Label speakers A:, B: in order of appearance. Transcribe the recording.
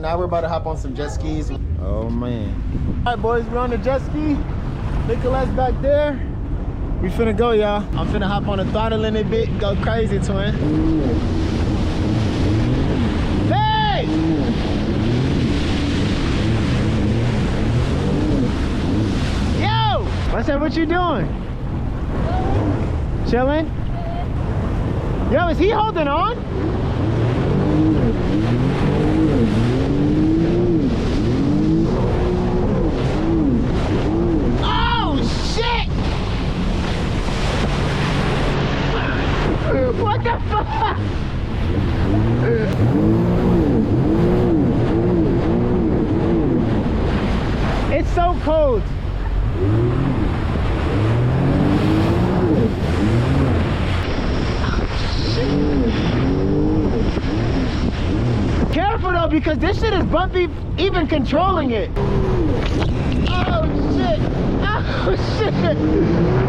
A: Now we're about to hop on some jet skis. Oh man. All right, boys, we're on the jet ski. Nicolas back there. We finna go, y'all. I'm finna hop on the throttle in a bit. Go crazy, twin. Hey! Yo! I said, what you doing? Chilling? Yo, is he holding on? Oh, shit! What the fuck? It's so cold. Careful though, because this shit is bumpy even controlling it. Oh shit! Oh shit!